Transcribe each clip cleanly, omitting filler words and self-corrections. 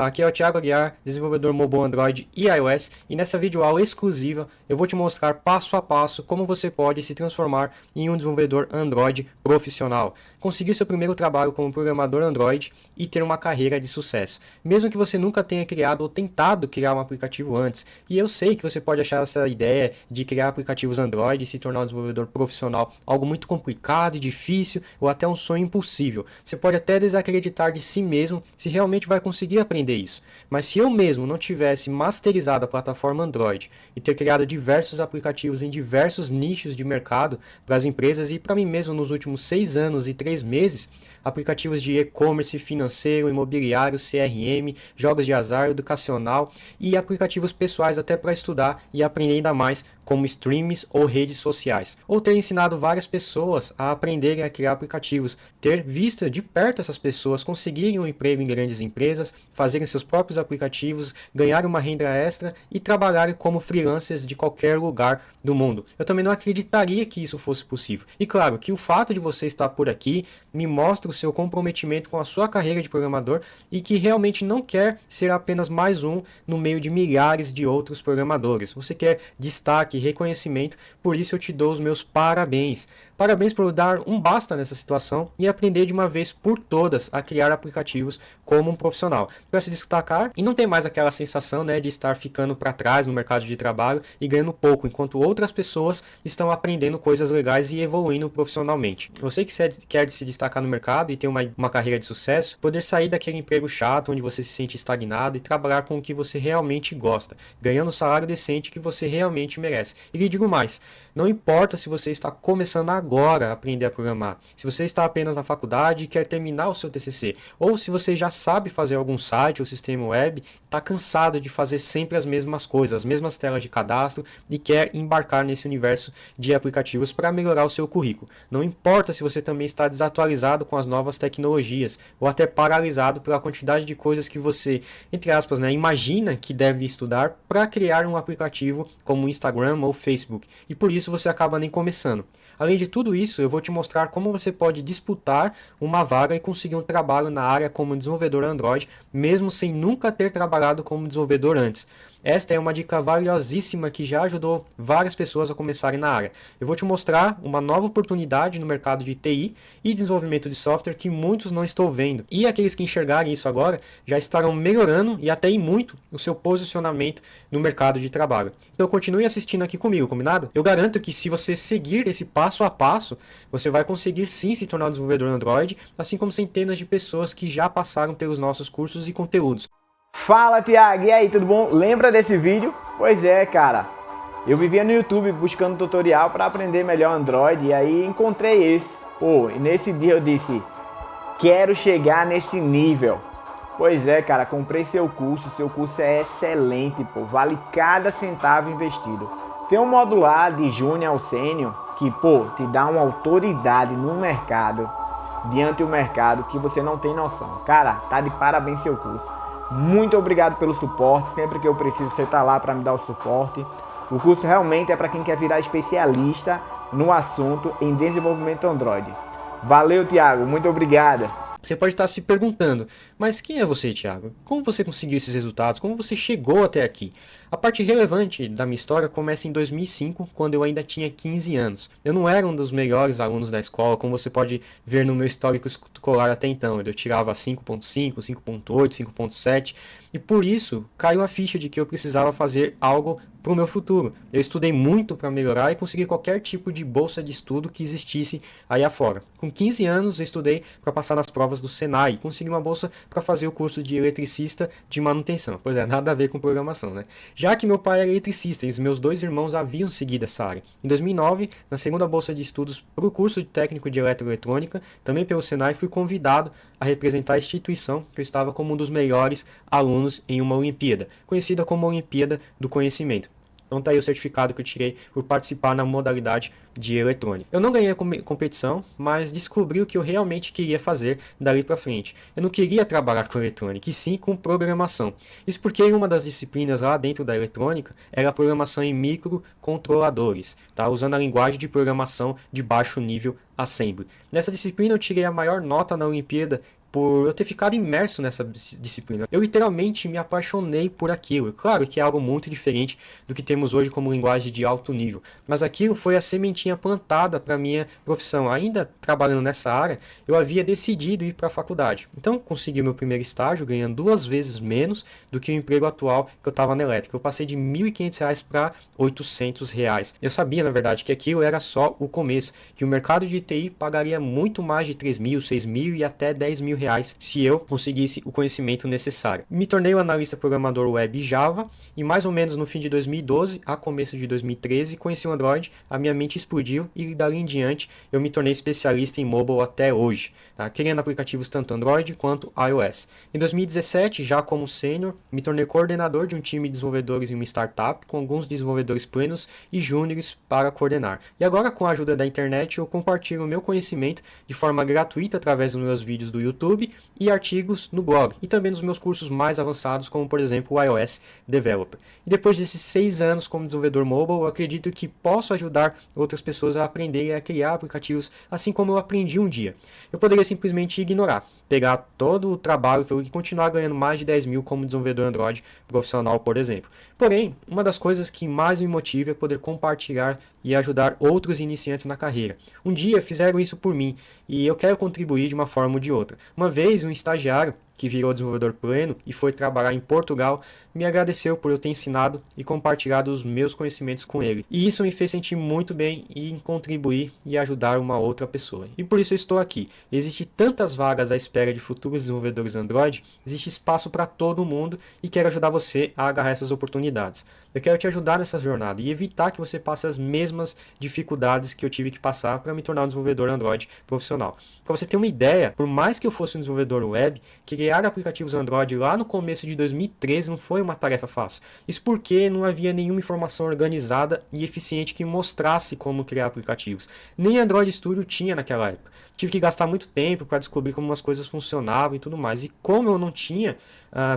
Olá, aqui é o Thiago Aguiar, desenvolvedor mobile Android e iOS, e nessa videoaula exclusiva eu vou te mostrar passo a passo como você pode se transformar em um desenvolvedor Android profissional, conseguir seu primeiro trabalho como programador Android e ter uma carreira de sucesso, mesmo que você nunca tenha criado ou tentado criar um aplicativo antes. E eu sei que você pode achar essa ideia de criar aplicativos Android e se tornar um desenvolvedor profissional algo muito complicado e difícil, ou até um sonho impossível. Você pode até desacreditar de si mesmo se realmente vai conseguir aprender isso. Mas se eu mesmo não tivesse masterizado a plataforma Android e ter criado diversos aplicativos em diversos nichos de mercado para as empresas e para mim mesmo nos últimos 6 anos e 3 meses, aplicativos de e-commerce, financeiro, imobiliário, CRM, jogos de azar, educacional e aplicativos pessoais até para estudar e aprender ainda mais, como streams ou redes sociais. Ou ter ensinado várias pessoas a aprenderem a criar aplicativos, ter visto de perto essas pessoas conseguirem um emprego em grandes empresas, fazerem seus próprios aplicativos, ganharem uma renda extra e trabalharem como freelancers de qualquer lugar do mundo. Eu também não acreditaria que isso fosse possível. E claro que o fato de você estar por aqui me mostra o seu comprometimento com a sua carreira de programador e que realmente não quer ser apenas mais um no meio de milhares de outros programadores. Você quer destaque e reconhecimento, por isso eu te dou os meus parabéns. Parabéns por dar um basta nessa situação e aprender de uma vez por todas a criar aplicativos como um profissional, para se destacar e não ter mais aquela sensação, de estar ficando para trás no mercado de trabalho e ganhando pouco, enquanto outras pessoas estão aprendendo coisas legais e evoluindo profissionalmente. Você que quer se destacar no mercado e ter uma carreira de sucesso, poder sair daquele emprego chato onde você se sente estagnado e trabalhar com o que você realmente gosta, ganhando o salário decente que você realmente merece. E lhe digo mais, não importa se você está começando agora a aprender a programar, se você está apenas na faculdade e quer terminar o seu TCC, ou se você já sabe fazer algum site ou sistema web, está cansado de fazer sempre as mesmas coisas, as mesmas telas de cadastro e quer embarcar nesse universo de aplicativos para melhorar o seu currículo. Não importa se você também está desatualizado com as novas tecnologias ou até paralisado pela quantidade de coisas que você, entre aspas, imagina que deve estudar para criar um aplicativo como o Instagram ou Facebook, e por isso você acaba nem começando. Além de tudo isso, eu vou te mostrar como você pode disputar uma vaga e conseguir um trabalho na área como desenvolvedor Android, mesmo sem nunca ter trabalhado como desenvolvedor antes. Esta é uma dica valiosíssima que já ajudou várias pessoas a começarem na área. Eu vou te mostrar uma nova oportunidade no mercado de TI e desenvolvimento de software que muitos não estão vendo. E aqueles que enxergarem isso agora já estarão melhorando e até em muito o seu posicionamento no mercado de trabalho. Então continue assistindo aqui comigo, combinado? Eu garanto que se você seguir esse passo a passo, você vai conseguir sim se tornar um desenvolvedor Android, assim como centenas de pessoas que já passaram pelos nossos cursos e conteúdos. Fala, Thiago, e aí, tudo bom? Lembra desse vídeo? Pois é, cara, eu vivia no YouTube buscando tutorial para aprender melhor Android e aí encontrei esse. E nesse dia eu disse, quero chegar nesse nível. Pois é, cara, comprei seu curso é excelente, vale cada centavo investido. Tem um modular de Júnior ao Sênior que, te dá uma autoridade no mercado, diante do mercado, que você não tem noção. Cara, tá de parabéns seu curso. Muito obrigado pelo suporte, sempre que eu preciso você tá lá para me dar o suporte. O curso realmente é para quem quer virar especialista no assunto em desenvolvimento Android. Valeu, Thiago, muito obrigado. Você pode estar se perguntando, mas quem é você, Thiago? Como você conseguiu esses resultados? Como você chegou até aqui? A parte relevante da minha história começa em 2005, quando eu ainda tinha 15 anos. Eu não era um dos melhores alunos da escola, como você pode ver no meu histórico escolar até então. Eu tirava 5.5, 5.8, 5.7, e por isso caiu a ficha de que eu precisava fazer algo para o meu futuro. Eu estudei muito para melhorar e consegui qualquer tipo de bolsa de estudo que existisse aí afora. Com 15 anos eu estudei para passar nas provas do Senai e consegui uma bolsa para fazer o curso de eletricista de manutenção. Pois é, nada a ver com programação, Já que meu pai era eletricista e os meus 2 irmãos haviam seguido essa área. Em 2009, na segunda bolsa de estudos para o curso de técnico de eletroeletrônica, também pelo Senai, fui convidado a representar a instituição que eu estava como um dos melhores alunos em uma Olimpíada, conhecida como Olimpíada do Conhecimento. Então está aí o certificado que eu tirei por participar na modalidade de eletrônica. Eu não ganhei a competição, mas descobri o que eu realmente queria fazer dali para frente. Eu não queria trabalhar com eletrônica, e sim com programação. Isso porque uma das disciplinas lá dentro da eletrônica era a programação em microcontroladores, usando a linguagem de programação de baixo nível Assembly. Nessa disciplina eu tirei a maior nota na Olimpíada por eu ter ficado imerso nessa disciplina. Eu literalmente me apaixonei por aquilo. Claro que é algo muito diferente do que temos hoje como linguagem de alto nível, mas aquilo foi a sementinha plantada para minha profissão. Ainda trabalhando nessa área, eu havia decidido ir para a faculdade. Então, consegui meu primeiro estágio ganhando 2 vezes menos do que o emprego atual que eu estava na elétrica. Eu passei de R$ 1.500 para R$ 800. Eu sabia, na verdade, que aquilo era só o começo, que o mercado de TI pagaria muito mais de 3.000, 6.000 e até 10.000 reais se eu conseguisse o conhecimento necessário. Me tornei um analista programador web Java e mais ou menos no fim de 2012 a começo de 2013 conheci o Android, a minha mente explodiu e dali em diante eu me tornei especialista em mobile até hoje, tá? Criando aplicativos tanto Android quanto iOS. Em 2017, já como sênior, me tornei coordenador de um time de desenvolvedores em uma startup com alguns desenvolvedores plenos e júniores para coordenar. E agora, com a ajuda da internet, eu compartilho o meu conhecimento de forma gratuita através dos meus vídeos do YouTube e artigos no blog, e também nos meus cursos mais avançados, como por exemplo o iOS Developer. E depois desses 6 anos como desenvolvedor mobile, eu acredito que posso ajudar outras pessoas a aprenderem a criar aplicativos assim como eu aprendi um dia. Eu poderia simplesmente ignorar, pegar todo o trabalho que eu e continuar ganhando mais de 10 mil como desenvolvedor Android profissional, por exemplo. Porém, uma das coisas que mais me motiva é poder compartilhar e ajudar outros iniciantes na carreira. Um dia fizeram isso por mim e eu quero contribuir de uma forma ou de outra. Uma vez, um estagiário que virou desenvolvedor pleno e foi trabalhar em Portugal, me agradeceu por eu ter ensinado e compartilhado os meus conhecimentos com ele. E isso me fez sentir muito bem em contribuir e ajudar uma outra pessoa. E por isso eu estou aqui. Existem tantas vagas à espera de futuros desenvolvedores Android, existe espaço para todo mundo e quero ajudar você a agarrar essas oportunidades. Eu quero te ajudar nessa jornada e evitar que você passe as mesmas dificuldades que eu tive que passar para me tornar um desenvolvedor Android profissional. Para você ter uma ideia, por mais que eu fosse um desenvolvedor web, criar aplicativos Android lá no começo de 2013 não foi uma tarefa fácil. Isso porque não havia nenhuma informação organizada e eficiente que mostrasse como criar aplicativos. Nem Android Studio tinha naquela época. Tive que gastar muito tempo para descobrir como as coisas funcionavam e tudo mais. E como eu não tinha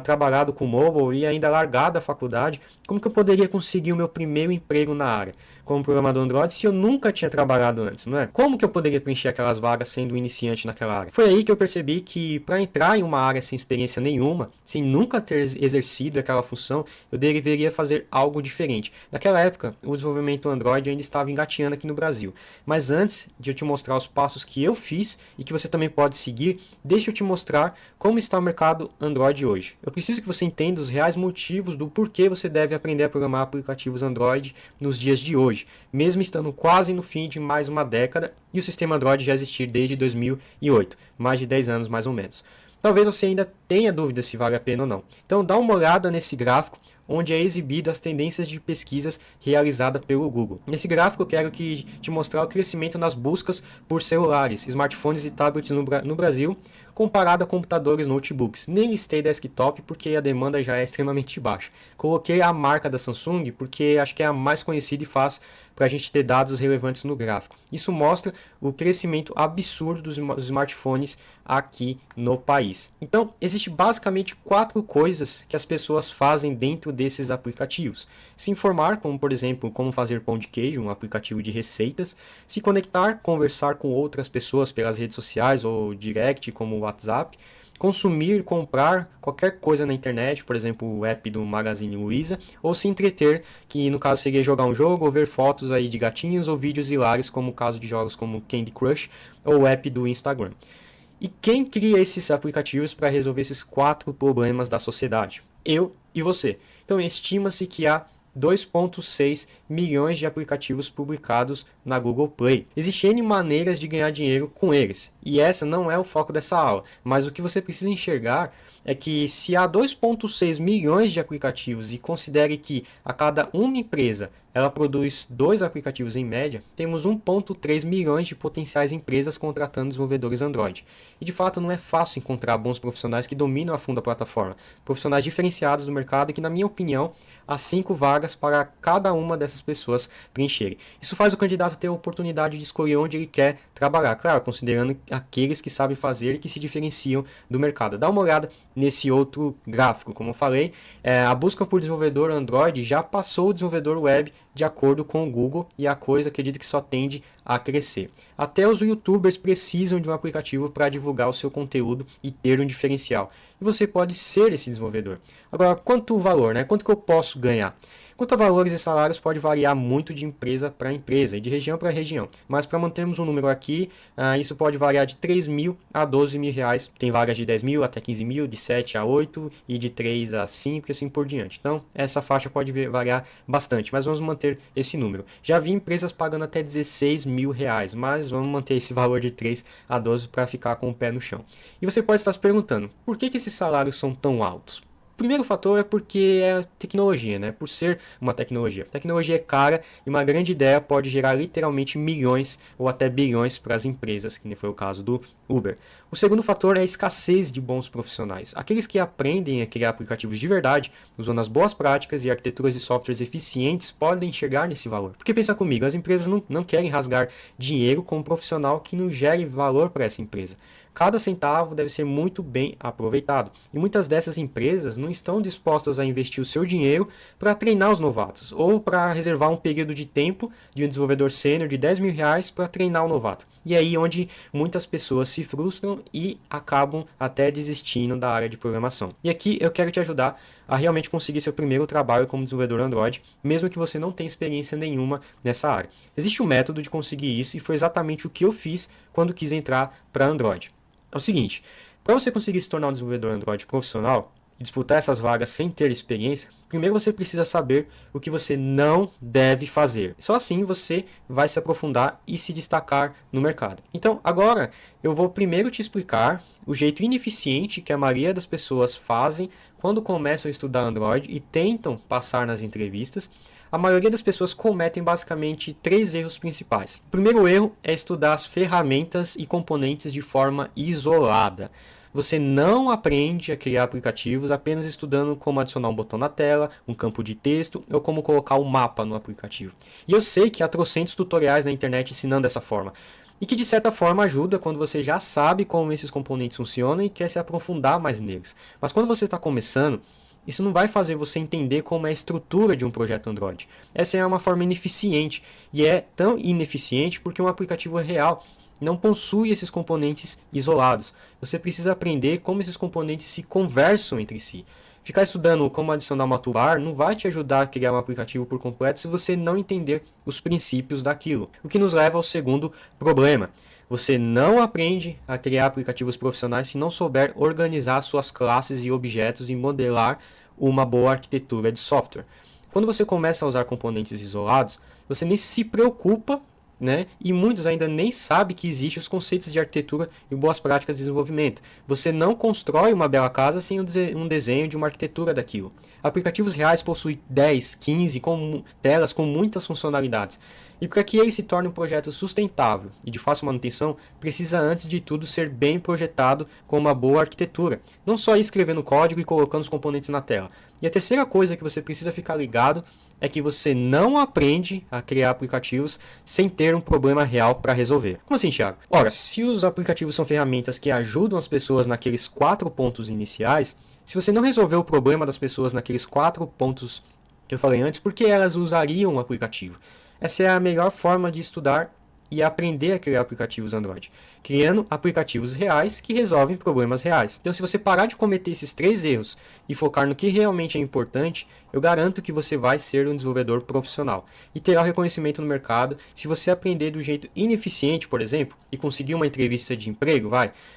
trabalhado com mobile e ainda largado a faculdade, como que eu poderia conseguir o meu primeiro emprego na área como programador Android se eu nunca tinha trabalhado antes, não é? Como que eu poderia preencher aquelas vagas sendo iniciante naquela área? Foi aí que eu percebi que para entrar em uma área sem experiência nenhuma, sem nunca ter exercido aquela função, eu deveria fazer algo diferente. Naquela época, o desenvolvimento Android ainda estava engatinhando aqui no Brasil. Mas antes de eu te mostrar os passos que eu fiz e que você também pode seguir, deixa eu te mostrar como está o mercado Android hoje. Eu preciso que você entenda os reais motivos do porquê você deve aprender a programar aplicativos Android nos dias de hoje, mesmo estando quase no fim de mais uma década e o sistema Android já existir desde 2008, mais de 10 anos mais ou menos. Talvez você ainda tenha dúvida se vale a pena ou não. Então dá uma olhada nesse gráfico onde é exibido as tendências de pesquisas realizadas pelo Google. Nesse gráfico eu quero te mostrar o crescimento nas buscas por celulares, smartphones e tablets no Brasil, comparado a computadores e notebooks. Nem listei desktop porque a demanda já é extremamente baixa. Coloquei a marca da Samsung porque acho que é a mais conhecida e fácil para a gente ter dados relevantes no gráfico. Isso mostra o crescimento absurdo dos smartphones aqui no país. Então, existe basicamente 4 coisas que as pessoas fazem dentro desses aplicativos. Se informar, como por exemplo, como fazer pão de queijo, um aplicativo de receitas. Se conectar, conversar com outras pessoas pelas redes sociais ou direct, como o WhatsApp. Consumir, comprar qualquer coisa na internet, por exemplo, o app do Magazine Luiza, ou se entreter, que no caso seria jogar um jogo ou ver fotos aí de gatinhos ou vídeos hilários, como o caso de jogos como Candy Crush ou o app do Instagram. E quem cria esses aplicativos para resolver esses 4 problemas da sociedade? Eu e você. Então estima-se que há 2,6 milhões de aplicativos publicados na Google Play. Existem N maneiras de ganhar dinheiro com eles, e essa não é o foco dessa aula, mas o que você precisa enxergar é que se há 2,6 milhões de aplicativos e considere que a cada uma empresa ela produz 2 aplicativos em média, temos 1,3 milhões de potenciais empresas contratando desenvolvedores Android. E de fato não é fácil encontrar bons profissionais que dominam a fundo a plataforma, profissionais diferenciados do mercado e que, na minha opinião, a 5 vagas para cada uma dessas pessoas preencherem. Isso faz o candidato ter a oportunidade de escolher onde ele quer trabalhar, claro, considerando aqueles que sabem fazer e que se diferenciam do mercado. Dá uma olhada nesse outro gráfico, como eu falei, a busca por desenvolvedor Android já passou o desenvolvedor web de acordo com o Google e a coisa, acredito que só tende a crescer. Até os YouTubers precisam de um aplicativo para divulgar o seu conteúdo e ter um diferencial. E você pode ser esse desenvolvedor. Agora, quanto o valor, né? Quanto que eu posso ganhar? Quanto a valores e salários pode variar muito de empresa para empresa e de região para região. Mas para mantermos um número aqui, isso pode variar de 3 mil a 12 mil reais. Tem vagas de 10 mil até 15 mil, de 7 a 8 e de 3 a 5 e assim por diante. Então essa faixa pode variar bastante, mas vamos manter esse número. Já vi empresas pagando até 16 mil reais, mas vamos manter esse valor de 3 a 12 para ficar com o pé no chão. E você pode estar se perguntando, por que esses salários são tão altos? O primeiro fator é porque é tecnologia, né? Por ser uma tecnologia. A tecnologia é cara e uma grande ideia pode gerar literalmente milhões ou até bilhões para as empresas, que nem foi o caso do Uber. O segundo fator é a escassez de bons profissionais. Aqueles que aprendem a criar aplicativos de verdade, usando as boas práticas e arquiteturas de softwares eficientes, podem chegar nesse valor. Porque pensa comigo, as empresas não querem rasgar dinheiro com um profissional que não gere valor para essa empresa. Cada centavo deve ser muito bem aproveitado. E muitas dessas empresas não estão dispostas a investir o seu dinheiro para treinar os novatos, ou para reservar um período de tempo de um desenvolvedor sênior de 10 mil reais para treinar o novato. E é aí onde muitas pessoas se frustram e acabam até desistindo da área de programação. E aqui eu quero te ajudar a realmente conseguir seu primeiro trabalho como desenvolvedor Android, mesmo que você não tenha experiência nenhuma nessa área. Existe um método de conseguir isso e foi exatamente o que eu fiz quando quis entrar para Android. É o seguinte, para você conseguir se tornar um desenvolvedor Android profissional e disputar essas vagas sem ter experiência, primeiro você precisa saber o que você não deve fazer. Só assim você vai se aprofundar e se destacar no mercado. Então, agora eu vou primeiro te explicar o jeito ineficiente que a maioria das pessoas fazem quando começam a estudar Android e tentam passar nas entrevistas. A maioria das pessoas cometem basicamente 3 erros principais. O primeiro erro é estudar as ferramentas e componentes de forma isolada. Você não aprende a criar aplicativos apenas estudando como adicionar um botão na tela, um campo de texto ou como colocar um mapa no aplicativo. E eu sei que há trocentos tutoriais na internet ensinando dessa forma. E que de certa forma ajuda quando você já sabe como esses componentes funcionam e quer se aprofundar mais neles. Mas quando você está começando, isso não vai fazer você entender como é a estrutura de um projeto Android. Essa é uma forma ineficiente, e é tão ineficiente porque um aplicativo real não possui esses componentes isolados. Você precisa aprender como esses componentes se conversam entre si. Ficar estudando como adicionar uma toolbar não vai te ajudar a criar um aplicativo por completo se você não entender os princípios daquilo. O que nos leva ao segundo problema. Você não aprende a criar aplicativos profissionais se não souber organizar suas classes e objetos e modelar uma boa arquitetura de software. Quando você começa a usar componentes isolados, você nem se preocupa, né? E muitos ainda nem sabem que existem os conceitos de arquitetura e boas práticas de desenvolvimento. Você não constrói uma bela casa sem um desenho de uma arquitetura daquilo. Aplicativos reais possuem 10, 15 telas com muitas funcionalidades. E para que ele se torne um projeto sustentável e de fácil manutenção, precisa antes de tudo ser bem projetado com uma boa arquitetura. Não só escrevendo código e colocando os componentes na tela. E a terceira coisa que você precisa ficar ligado é que você não aprende a criar aplicativos sem ter um problema real para resolver. Como assim, Thiago? Ora, se os aplicativos são ferramentas que ajudam as pessoas naqueles 4 pontos iniciais, se você não resolver o problema das pessoas naqueles 4 pontos que eu falei antes, por que elas usariam um aplicativo? Essa é a melhor forma de estudar e aprender a criar aplicativos Android, criando aplicativos reais que resolvem problemas reais. Então, se você parar de cometer esses 3 erros e focar no que realmente é importante, eu garanto que você vai ser um desenvolvedor profissional e terá reconhecimento no mercado. Se você aprender do jeito ineficiente, por exemplo, e conseguir uma entrevista de emprego,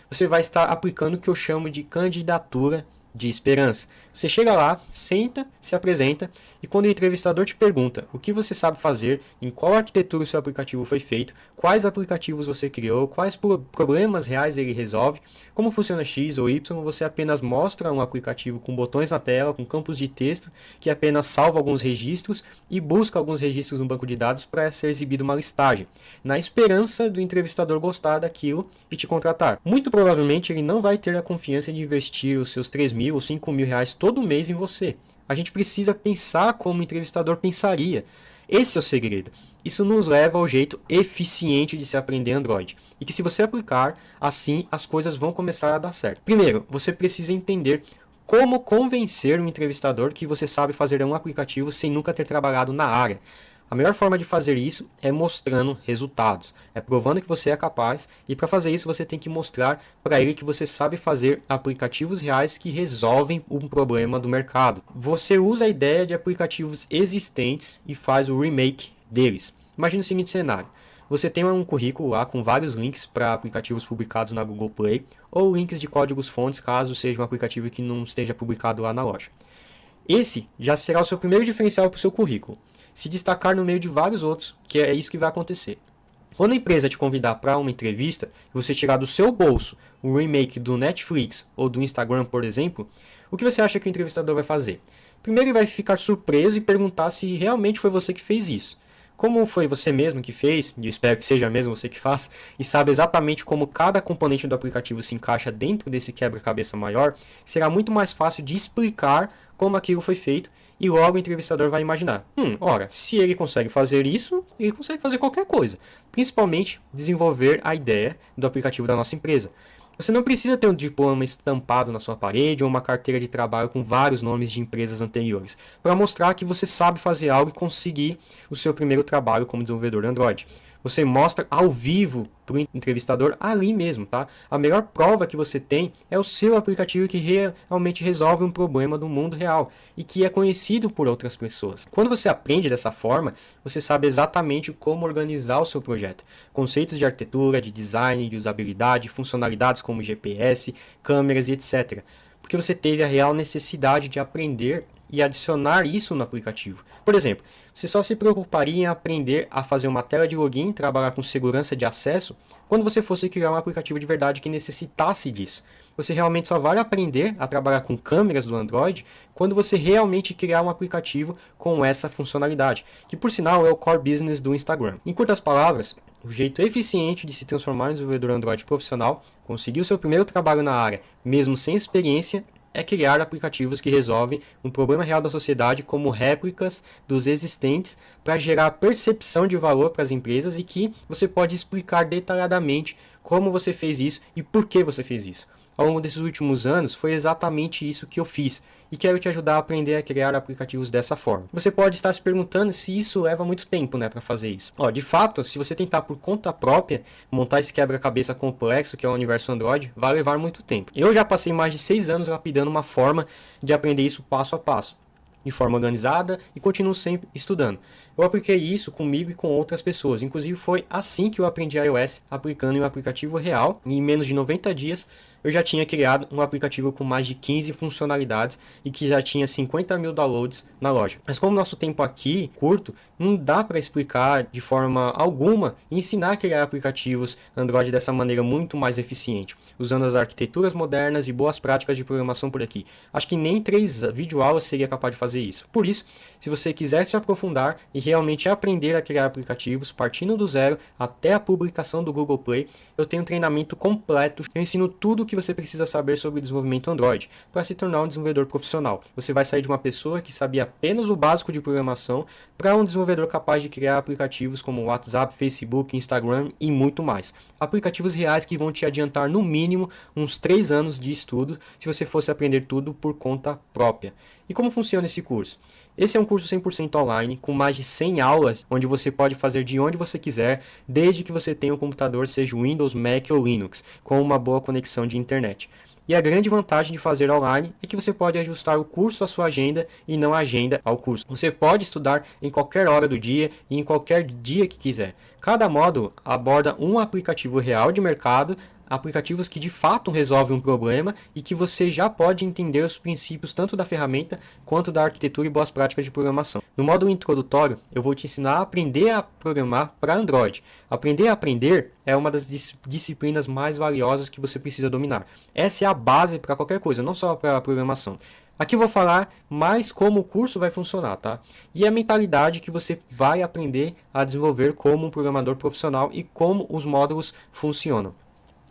você vai estar aplicando o que eu chamo de candidatura de esperança. Você chega lá, senta, se apresenta e quando o entrevistador te pergunta o que você sabe fazer, em qual arquitetura o seu aplicativo foi feito, quais aplicativos você criou, quais problemas reais ele resolve, como funciona X ou Y, você apenas mostra um aplicativo com botões na tela, com campos de texto, que apenas salva alguns registros e busca alguns registros no banco de dados para ser exibido uma listagem, na esperança do entrevistador gostar daquilo e te contratar. Muito provavelmente ele não vai ter a confiança de investir os seus 3 mil ou 5 mil reais todo mês em você. A gente precisa pensar como o entrevistador pensaria. Esse é o segredo. Isso nos leva ao jeito eficiente de se aprender Android. E que se você aplicar, assim as coisas vão começar a dar certo. Primeiro, você precisa entender como convencer um entrevistador que você sabe fazer um aplicativo sem nunca ter trabalhado na área. A melhor forma de fazer isso é mostrando resultados, é provando que você é capaz, e para fazer isso você tem que mostrar para ele que você sabe fazer aplicativos reais que resolvem um problema do mercado. Você usa a ideia de aplicativos existentes e faz o remake deles. Imagina o seguinte cenário: você tem um currículo lá com vários links para aplicativos publicados na Google Play, ou links de códigos fontes caso seja um aplicativo que não esteja publicado lá na loja. Esse já será o seu primeiro diferencial para o seu currículo, se destacar no meio de vários outros, que é isso que vai acontecer. Quando a empresa te convidar para uma entrevista, você tirar do seu bolso um remake do Netflix ou do Instagram, por exemplo, o que você acha que o entrevistador vai fazer? Primeiro ele vai ficar surpreso e perguntar se realmente foi você que fez isso. Como foi você mesmo que fez, e eu espero que seja mesmo você que faz, e sabe exatamente como cada componente do aplicativo se encaixa dentro desse quebra-cabeça maior, será muito mais fácil de explicar como aquilo foi feito, e logo o entrevistador vai imaginar: ora, se ele consegue fazer isso, ele consegue fazer qualquer coisa, principalmente desenvolver a ideia do aplicativo da nossa empresa. Você não precisa ter um diploma estampado na sua parede ou uma carteira de trabalho com vários nomes de empresas anteriores para mostrar que você sabe fazer algo e conseguir o seu primeiro trabalho como desenvolvedor Android. Você mostra ao vivo para o entrevistador ali mesmo, tá? A melhor prova que você tem é o seu aplicativo que realmente resolve um problema do mundo real e que é conhecido por outras pessoas. Quando você aprende dessa forma, você sabe exatamente como organizar o seu projeto. Conceitos de arquitetura, de design, de usabilidade, funcionalidades como GPS, câmeras e etc. Porque você teve a real necessidade de aprender e adicionar isso no aplicativo. Por exemplo, você só se preocuparia em aprender a fazer uma tela de login e trabalhar com segurança de acesso quando você fosse criar um aplicativo de verdade que necessitasse disso. Você realmente só vai aprender a trabalhar com câmeras do Android quando você realmente criar um aplicativo com essa funcionalidade, que por sinal é o core business do Instagram. Em curtas palavras, o jeito eficiente de se transformar em desenvolvedor Android profissional, conseguir o seu primeiro trabalho na área, mesmo sem experiência, é criar aplicativos que resolvem um problema real da sociedade como réplicas dos existentes para gerar percepção de valor para as empresas e que você pode explicar detalhadamente como você fez isso e por que você fez isso. Ao longo desses últimos anos, foi exatamente isso que eu fiz e quero te ajudar a aprender a criar aplicativos dessa forma. Você pode estar se perguntando se isso leva muito tempo, para fazer isso. De fato, se você tentar por conta própria montar esse quebra-cabeça complexo que é o universo Android, vai levar muito tempo. Eu já passei mais de 6 anos lapidando uma forma de aprender isso passo a passo, de forma organizada, e continuo sempre estudando. Eu apliquei isso comigo e com outras pessoas. Inclusive foi assim que eu aprendi iOS, aplicando em um aplicativo real. E em menos de 90 dias eu já tinha criado um aplicativo com mais de 15 funcionalidades e que já tinha 50 mil downloads na loja. Mas como o nosso tempo aqui curto, não dá para explicar de forma alguma e ensinar a criar aplicativos Android dessa maneira muito mais eficiente, usando as arquiteturas modernas e boas práticas de programação por aqui. Acho que nem 3 videoaulas seria capaz de fazer isso. Por isso, se você quiser se aprofundar e realmente aprender a criar aplicativos partindo do zero até a publicação do Google Play, eu tenho um treinamento completo. Eu ensino tudo o que você precisa saber sobre desenvolvimento Android para se tornar um desenvolvedor profissional. Você vai sair de uma pessoa que sabia apenas o básico de programação para um desenvolvedor capaz de criar aplicativos como WhatsApp, Facebook, Instagram e muito mais. Aplicativos reais que vão te adiantar no mínimo uns 3 anos de estudo se você fosse aprender tudo por conta própria. E como funciona esse curso? Esse é um curso 100% online, com mais de 100 aulas, onde você pode fazer de onde você quiser, desde que você tenha um computador, seja Windows, Mac ou Linux, com uma boa conexão de internet. E a grande vantagem de fazer online é que você pode ajustar o curso à sua agenda e não a agenda ao curso. Você pode estudar em qualquer hora do dia e em qualquer dia que quiser. Cada módulo aborda um aplicativo real de mercado, aplicativos que de fato resolvem um problema e que você já pode entender os princípios tanto da ferramenta quanto da arquitetura e boas práticas de programação. No módulo introdutório, eu vou te ensinar a aprender a programar para Android. Aprender a aprender é uma das disciplinas mais valiosas que você precisa dominar. Essa é a base para qualquer coisa, não só para programação. Aqui eu vou falar mais como o curso vai funcionar, tá? E a mentalidade que você vai aprender a desenvolver como um programador profissional e como os módulos funcionam.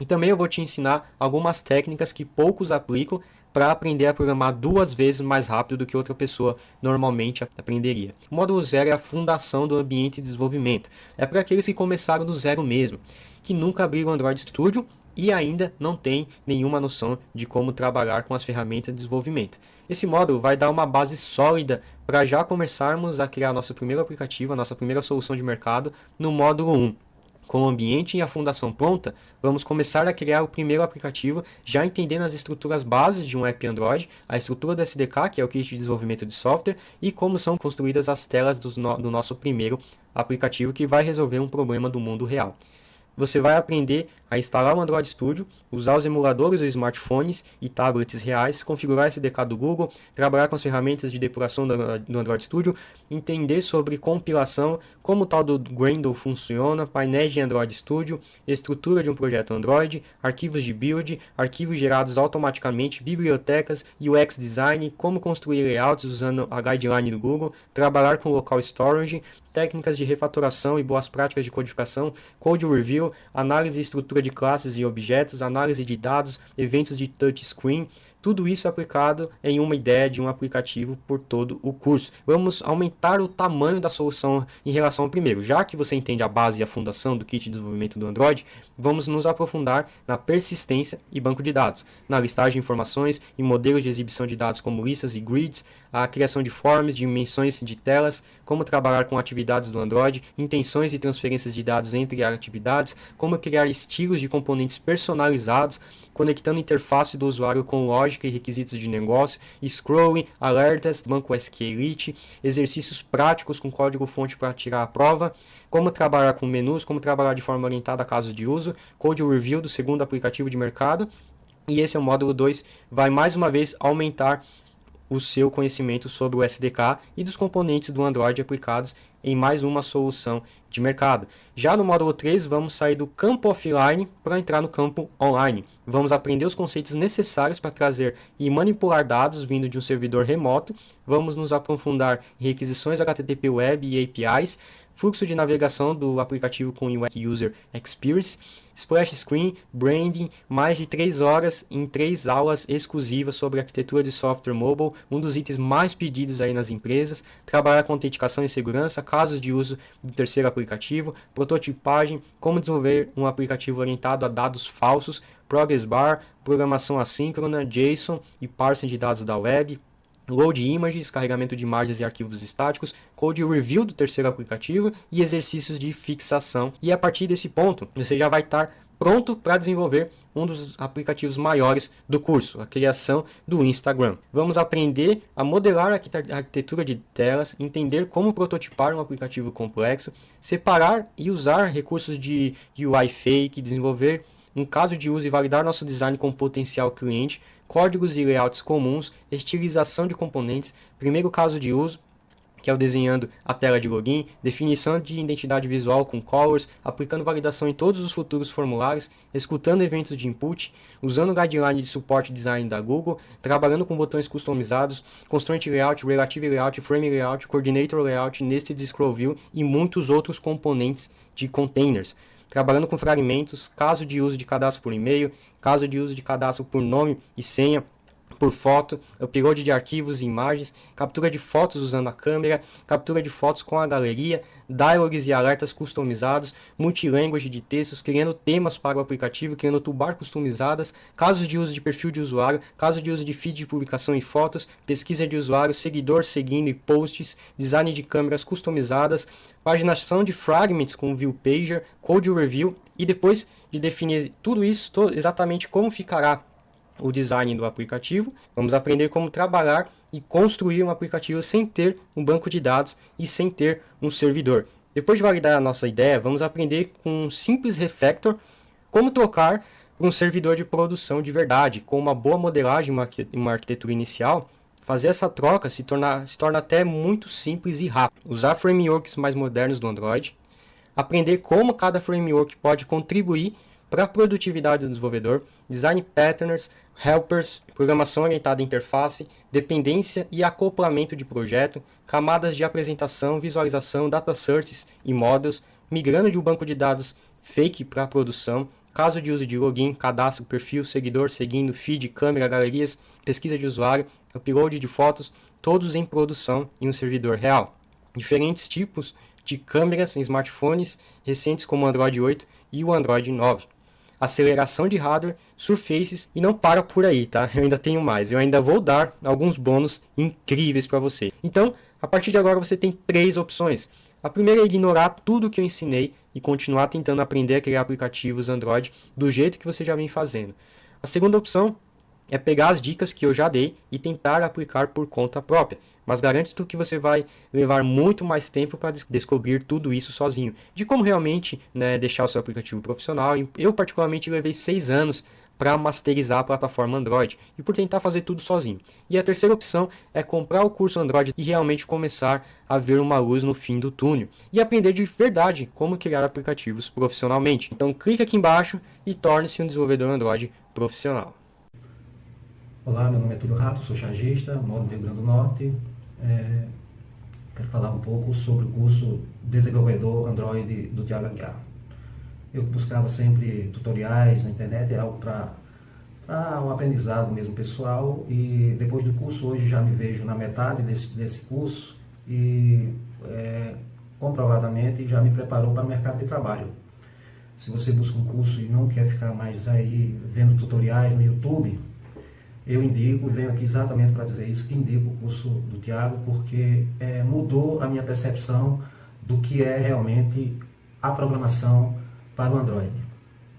E também eu vou te ensinar algumas técnicas que poucos aplicam para aprender a programar 2 vezes mais rápido do que outra pessoa normalmente aprenderia. O módulo 0 é a fundação do ambiente de desenvolvimento. É para aqueles que começaram do zero mesmo, que nunca abriram o Android Studio e ainda não tem nenhuma noção de como trabalhar com as ferramentas de desenvolvimento. Esse módulo vai dar uma base sólida para já começarmos a criar nosso primeiro aplicativo, a nossa primeira solução de mercado no módulo 1. Com o ambiente e a fundação pronta, vamos começar a criar o primeiro aplicativo, já entendendo as estruturas bases de um app Android, a estrutura do SDK, que é o kit de desenvolvimento de software, e como são construídas as telas do nosso primeiro aplicativo que vai resolver um problema do mundo real. Você vai aprender a instalar o Android Studio, usar os emuladores de smartphones e tablets reais, configurar o SDK do Google, trabalhar com as ferramentas de depuração do Android Studio, entender sobre compilação, como o tal do Gradle funciona, painéis de Android Studio, estrutura de um projeto Android, arquivos de build, arquivos gerados automaticamente, bibliotecas, UX design, como construir layouts usando a guideline do Google, trabalhar com local storage, técnicas de refatoração e boas práticas de codificação, code review, análise e estrutura de classes e objetos, análise de dados, eventos de touchscreen, tudo isso aplicado em uma ideia de um aplicativo por todo o curso. Vamos aumentar o tamanho da solução em relação ao primeiro. Já que você entende a base e a fundação do kit de desenvolvimento do Android, vamos nos aprofundar na persistência e banco de dados, na listagem de informações e modelos de exibição de dados como listas e grids, a criação de forms, dimensões de telas, como trabalhar com atividades do Android, intenções e transferências de dados entre atividades, como criar estilos de componentes personalizados, conectando a interface do usuário com lógica e requisitos de negócio, scrolling, alertas, banco SQLite, exercícios práticos com código-fonte para tirar a prova, como trabalhar com menus, como trabalhar de forma orientada a casos de uso, code review do segundo aplicativo de mercado. E esse é o módulo 2, vai mais uma vez aumentar o seu conhecimento sobre o SDK e dos componentes do Android aplicados em mais uma solução de mercado. Já no módulo 3, vamos sair do campo offline para entrar no campo online. Vamos aprender os conceitos necessários para trazer e manipular dados vindo de um servidor remoto. Vamos nos aprofundar em requisições HTTP Web e APIs, fluxo de navegação do aplicativo com UX User Experience, splash screen, branding, mais de 3 horas em 3 aulas exclusivas sobre arquitetura de software mobile, um dos itens mais pedidos aí nas empresas, trabalhar com autenticação e segurança, casos de uso do terceiro aplicativo, prototipagem, como desenvolver um aplicativo orientado a dados falsos, progress bar, programação assíncrona, JSON e parsing de dados da web, load images, carregamento de imagens e arquivos estáticos, code review do terceiro aplicativo e exercícios de fixação. E a partir desse ponto, você já vai estar pronto para desenvolver um dos aplicativos maiores do curso, a criação do Instagram. Vamos aprender a modelar a arquitetura de telas, entender como prototipar um aplicativo complexo, separar e usar recursos de UI fake, desenvolver um caso de uso e validar nosso design com potencial cliente, códigos e layouts comuns, estilização de componentes, primeiro caso de uso, que é o desenhando a tela de login, definição de identidade visual com colors, aplicando validação em todos os futuros formulários, escutando eventos de input, usando o guideline de suporte design da Google, trabalhando com botões customizados, constraint layout, relative layout, frame layout, coordinator layout, nested scroll view e muitos outros componentes de containers. Trabalhando com fragmentos, caso de uso de cadastro por e-mail, caso de uso de cadastro por nome e senha, por foto, upload de arquivos e imagens, captura de fotos usando a câmera, captura de fotos com a galeria, dialogues e alertas customizados, multilanguage de textos, criando temas para o aplicativo, criando toolbar customizadas, casos de uso de perfil de usuário, caso de uso de feed de publicação e fotos, pesquisa de usuário, seguidor seguindo e posts, design de câmeras customizadas, paginação de fragments com view pager, code review e depois de definir tudo isso, exatamente como ficará o design do aplicativo, vamos aprender como trabalhar e construir um aplicativo sem ter um banco de dados e sem ter um servidor. Depois de validar a nossa ideia, vamos aprender com um simples refactor como trocar para um servidor de produção de verdade, com uma boa modelagem, uma arquitetura inicial. Fazer essa troca se torna até muito simples e rápido. Usar frameworks mais modernos do Android, aprender como cada framework pode contribuir para a produtividade do desenvolvedor, design patterns, helpers, programação orientada à interface, dependência e acoplamento de projeto, camadas de apresentação, visualização, data sources e models, migrando de um banco de dados fake para a produção, caso de uso de login, cadastro, perfil, seguidor, seguindo, feed, câmera, galerias, pesquisa de usuário, upload de fotos, todos em produção em um servidor real. Diferentes tipos de câmeras em smartphones recentes como o Android 8 e o Android 9. Aceleração de hardware, surfaces e não para por aí, tá? Eu ainda tenho mais. Eu ainda vou dar alguns bônus incríveis para você. Então, a partir de agora você tem 3 opções. A primeira é ignorar tudo que eu ensinei e continuar tentando aprender a criar aplicativos Android do jeito que você já vem fazendo. A segunda opção é pegar as dicas que eu já dei e tentar aplicar por conta própria. Mas garanto que você vai levar muito mais tempo para descobrir tudo isso sozinho. De como realmente, né, deixar o seu aplicativo profissional. Eu particularmente levei 6 anos para masterizar a plataforma Android e por tentar fazer tudo sozinho. E a terceira opção é comprar o curso Android e realmente começar a ver uma luz no fim do túnel e aprender de verdade como criar aplicativos profissionalmente. Então clique aqui embaixo e torne-se um desenvolvedor Android profissional. Olá, meu nome é Túlio Rato, sou chargista, moro no Rio Grande do Norte. Quero falar um pouco sobre o curso Desenvolvedor Android do Thiago Aguiar. Eu buscava sempre tutoriais na internet, é algo para um aprendizado mesmo pessoal, e depois do curso hoje já me vejo na metade desse curso e comprovadamente já me preparou para o mercado de trabalho. Se você busca um curso e não quer ficar mais aí vendo tutoriais no YouTube, eu indico, venho aqui exatamente para dizer isso, que indico o curso do Thiago, porque mudou a minha percepção do que é realmente a programação para o Android.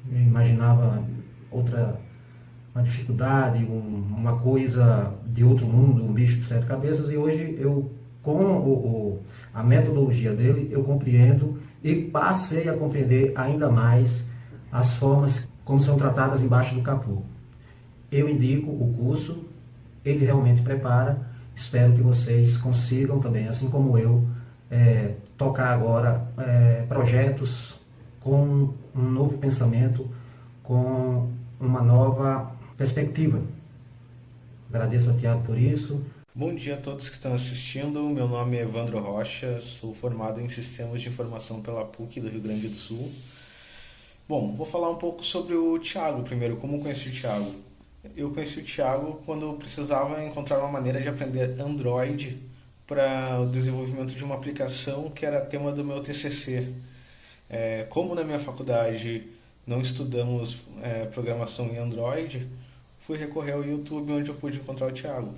Eu imaginava uma dificuldade, uma coisa de outro mundo, um bicho de 7 cabeças, e hoje eu, com a metodologia dele, eu compreendo e passei a compreender ainda mais as formas como são tratadas embaixo do capô. Eu indico o curso, ele realmente prepara, espero que vocês consigam também, assim como eu, tocar agora projetos com um novo pensamento, com uma nova perspectiva. Agradeço a Thiago por isso. Bom dia a todos que estão assistindo, meu nome é Evandro Rocha, sou formado em Sistemas de Informação pela PUC do Rio Grande do Sul. Bom, vou falar um pouco sobre o Thiago primeiro, como eu conheci o Thiago. Eu conheci o Thiago quando eu precisava encontrar uma maneira de aprender Android para o desenvolvimento de uma aplicação que era tema do meu TCC. Como na minha faculdade não estudamos programação em Android, fui recorrer ao YouTube onde eu pude encontrar o Thiago.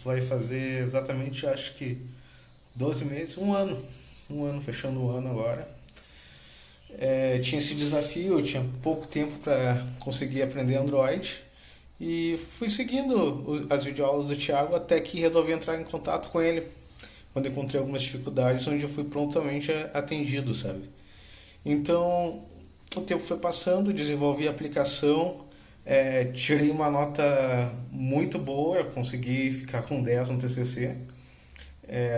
Vai fazer exatamente, acho que 12 meses, um ano, fechando um ano agora. Tinha esse desafio, eu tinha pouco tempo para conseguir aprender Android e fui seguindo as videoaulas do Thiago até que resolvi entrar em contato com ele quando encontrei algumas dificuldades, onde eu fui prontamente atendido, sabe? Então, o tempo foi passando, desenvolvi a aplicação, tirei uma nota muito boa, consegui ficar com 10 no TCC.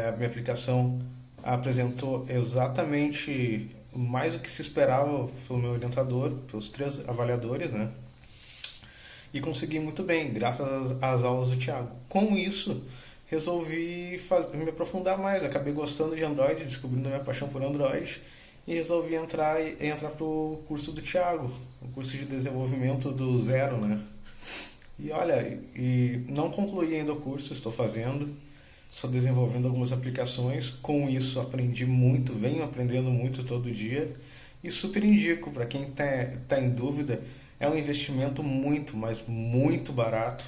A minha aplicação apresentou exatamente mais do que se esperava pelo meu orientador, pelos 3 avaliadores, né? E consegui muito bem, graças às aulas do Thiago. Com isso, resolvi me aprofundar mais, acabei gostando de Android, descobrindo a minha paixão por Android, e resolvi entrar para o curso do Thiago, o curso de desenvolvimento do zero, né? E olha, não concluí ainda o curso, estou desenvolvendo algumas aplicações. Com isso aprendi muito, venho aprendendo muito todo dia e super indico para quem tá em dúvida. É um investimento muito, mas muito barato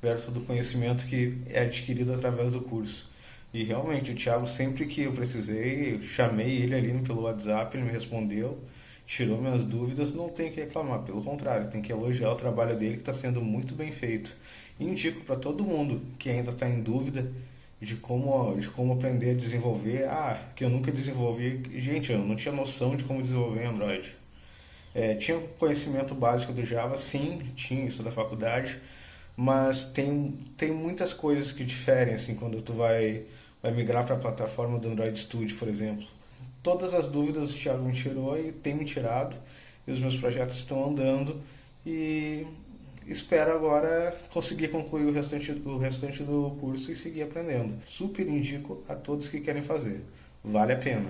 perto do conhecimento que é adquirido através do curso. E realmente o Thiago, sempre que eu precisei, eu chamei ele ali pelo WhatsApp, ele me respondeu, tirou minhas dúvidas. Não tem que reclamar, pelo contrário, tem que elogiar o trabalho dele, que está sendo muito bem feito. E indico para todo mundo que ainda está em dúvida de como aprender a desenvolver. Que eu nunca desenvolvi. Gente, eu não tinha noção de como desenvolver Android. Tinha conhecimento básico do Java, sim, tinha isso da faculdade, mas tem muitas coisas que diferem, assim, quando tu vai migrar para a plataforma do Android Studio, por exemplo. Todas as dúvidas o Thiago me tirou e tem me tirado, e os meus projetos estão andando, e espero agora conseguir concluir o restante do curso e seguir aprendendo. Super indico a todos que querem fazer. Vale a pena.